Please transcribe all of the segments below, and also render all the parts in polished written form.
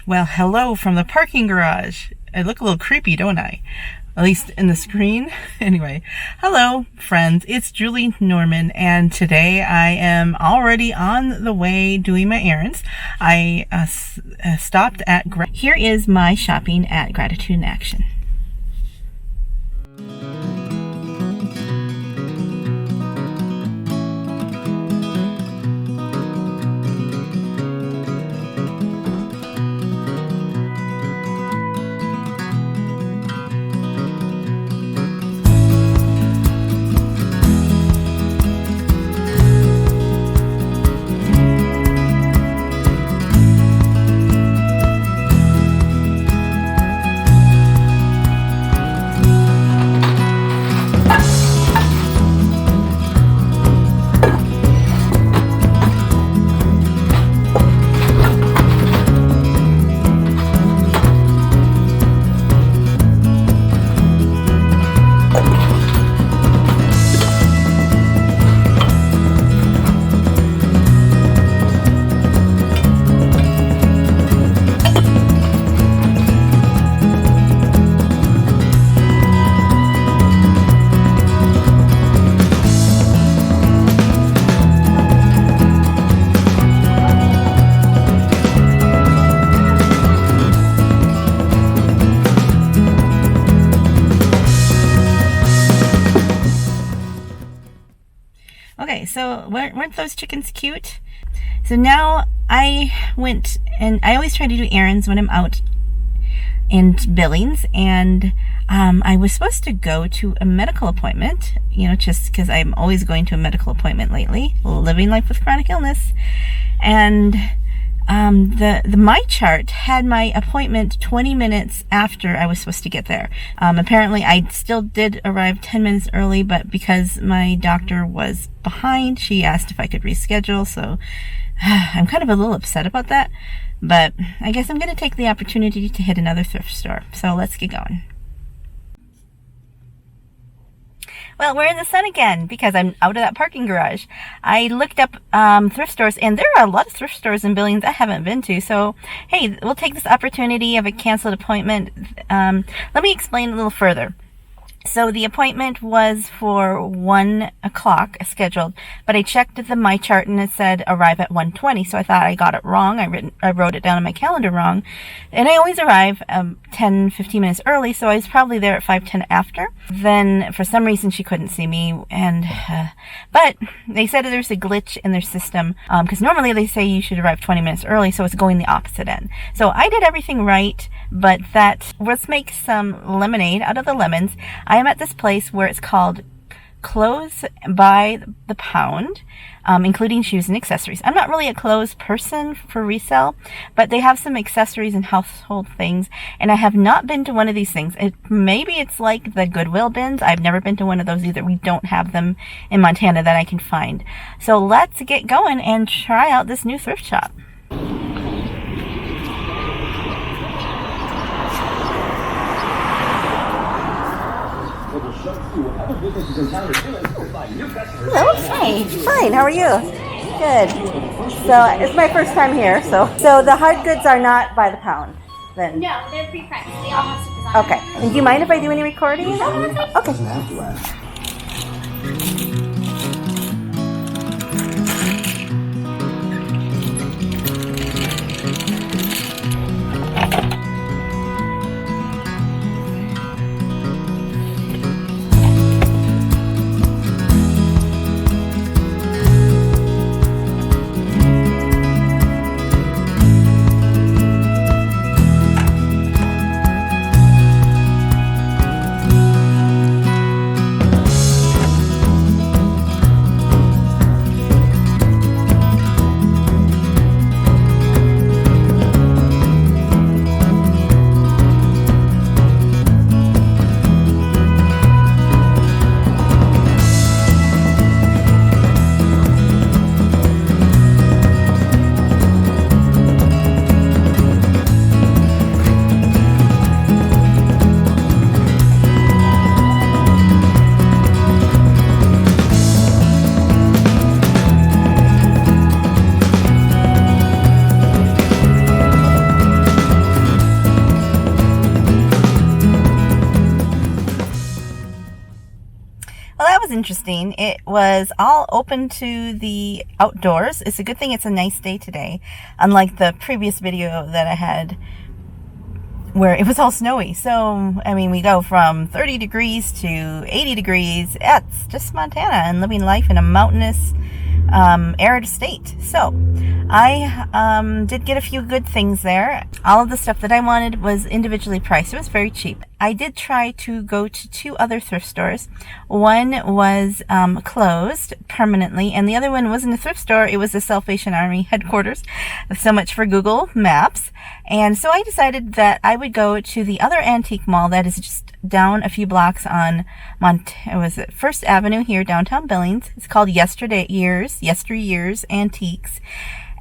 Well, hello from the parking garage. I look a little creepy, don't I? At least in the screen. Anyway, hello, friends. It's Julie Norman, and today I am already on the way doing my errands. I stopped at... Here is my shopping at Gratitude in Action. Okay, so weren't those chickens cute? So now I went, and I always try to do errands when I'm out in Billings, and I was supposed to go to a medical appointment, just because I'm always going to a medical appointment lately, living life with chronic illness, and the My Chart had my appointment 20 minutes after I was supposed to get there. Apparently I still did arrive 10 minutes early, but because my doctor was behind, she asked if I could reschedule, so I'm kind of a little upset about that, but I guess I'm going to take the opportunity to hit another thrift store, so let's get going. Well, we're in the sun again because I'm out of that parking garage. I looked up thrift stores, and there are a lot of thrift stores in Billings I haven't been to. So, hey, we'll take this opportunity of a canceled appointment. Let me explain a little further. So the appointment was for 1 o'clock scheduled, but I checked the My Chart and it said arrive at 1:20. So I thought I got it wrong. I wrote it down on my calendar wrong. And I always arrive 10, 15 minutes early. So I was probably there at 5:10 after. Then for some reason she couldn't see me. But they said there's a glitch in their system. Cause normally they say you should arrive 20 minutes early. So it's going the opposite end. So I did everything right, but let's make some lemonade out of the lemons. I am at this place where it's called Clothes by the Pound, including shoes and accessories. I'm not really a clothes person for resale, but they have some accessories and household things, and I have not been to one of these things. Maybe it's like the Goodwill bins. I've never been to one of those either. We don't have them in Montana that I can find. So let's get going and try out this new thrift shop. Hello. Hi. Fine. How are you? Good. So it's my first time here. So the hard goods are not by the pound, then? No, they're pre-priced. They all have stickers on. Okay. And do you mind if I do any recording? No, that's okay. Okay. interesting. It was all open to the outdoors. It's a good thing it's a nice day today, unlike the previous video that I had where it was all snowy. So, I mean, we go from 30 degrees to 80 degrees. It's just Montana and living life in a mountainous, arid state. So, I did get a few good things there. All of the stuff that I wanted was individually priced. It was very cheap. I did try to go to 2 other thrift stores. One was closed permanently, and the other one wasn't a thrift store. It was the Salvation Army headquarters. So much for Google Maps. And so I decided that I would go to the other antique mall that is just down a few blocks on First Avenue here, downtown Billings. It's called Yesteryears Antiques.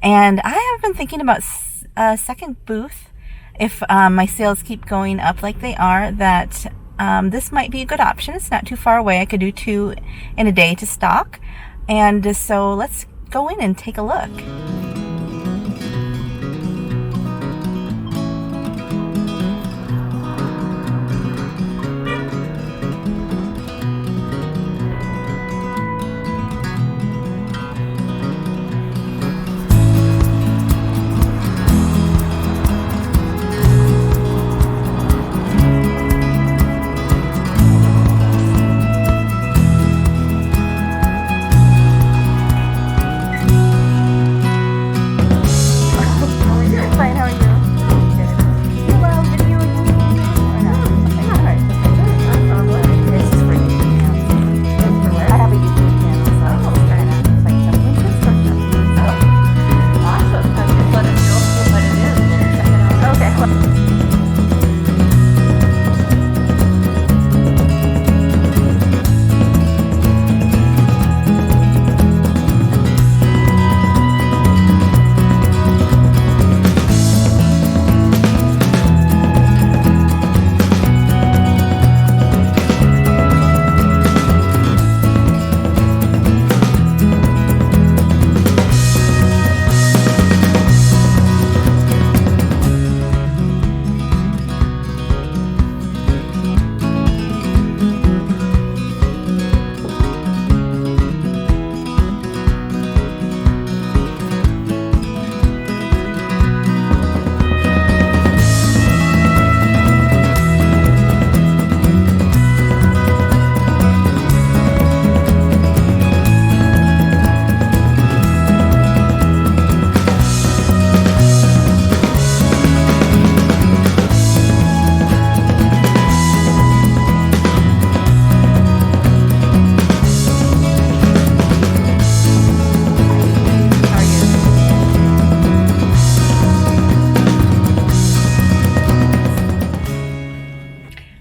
And I have been thinking about a second booth. If my sales keep going up like they are, that this might be a good option. It's not too far away. I could do 2 in a day to stock. And so let's go in and take a look.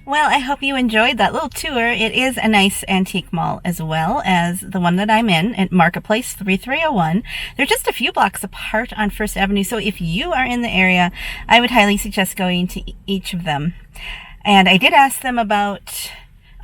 Well, I hope you enjoyed that little tour. It is a nice antique mall as well as the one that I'm in at Marketplace 3301. They're just a few blocks apart on First Avenue, so if you are in the area, I would highly suggest going to each of them. And I did ask them about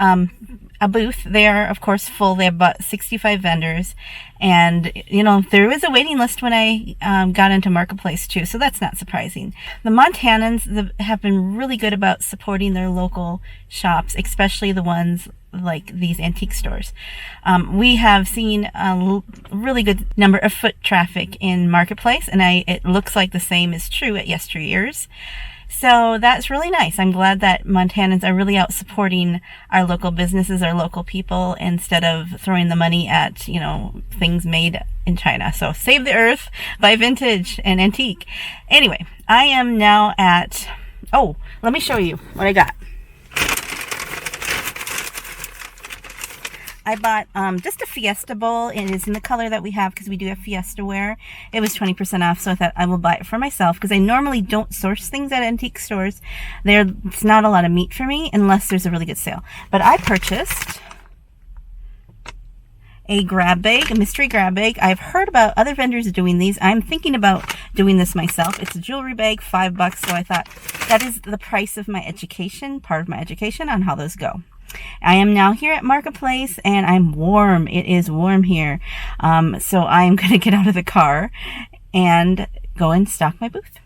a booth. They are, of course, full. They have about 65 vendors. And, you know, there was a waiting list when I got into Marketplace, too. So that's not surprising. The Montanans have been really good about supporting their local shops, especially the ones like these antique stores. We have seen a really good number of foot traffic in Marketplace, and it looks like the same is true at Yesteryears. So that's really nice. I'm glad that Montanans are really out supporting our local businesses, our local people, instead of throwing the money at, you know, things made in China. So save the earth, buy vintage and antique. Anyway, I am now at, let me show you what I got. I bought just a Fiesta bowl. It is in the color that we have because we do have Fiesta wear. It was 20% off, so I thought I will buy it for myself because I normally don't source things at antique stores. It's not a lot of meat for me unless there's a really good sale. But I purchased a grab bag, a mystery grab bag. I've heard about other vendors doing these. I'm thinking about doing this myself. It's a jewelry bag, $5, so I thought that is the price of my education, part of my education on how those go. I am now here at Marketplace and I'm warm. It is warm here. So I'm going to get out of the car and go and stock my booth.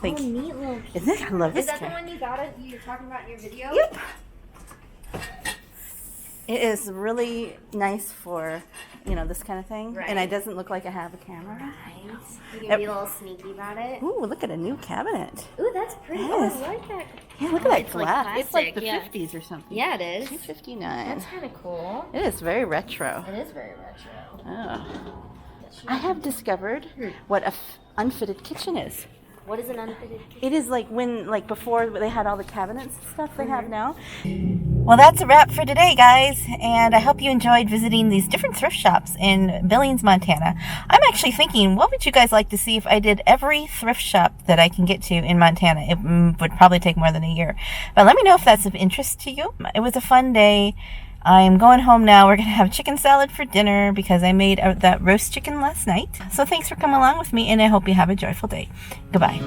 Oh, neat little. Isn't it? I love this. Is that the one you got? You're talking about in your video? Yep. It is really nice for, this kind of thing. Right. And it doesn't look like I have a camera. Right. You can be a little sneaky about it. Ooh, look at a new cabinet. Ooh, that's pretty. Yes. Oh, I like that. Yeah, look at that It's like glass. It's like the plastic, 50s or something. Yeah, it is. $2.59. That's kind of cool. It is very retro. It is very retro. Oh. I have discovered what a unfitted kitchen is. What is an unfitted kitchen? It is like before they had all the cabinets and stuff they have now. Well, that's a wrap for today, guys. And I hope you enjoyed visiting these different thrift shops in Billings, Montana. I'm actually thinking, what would you guys like to see if I did every thrift shop that I can get to in Montana? It would probably take more than a year. But let me know if that's of interest to you. It was a fun day. I'm going home now. We're going to have chicken salad for dinner because I made that roast chicken last night. So thanks for coming along with me, and I hope you have a joyful day. Goodbye.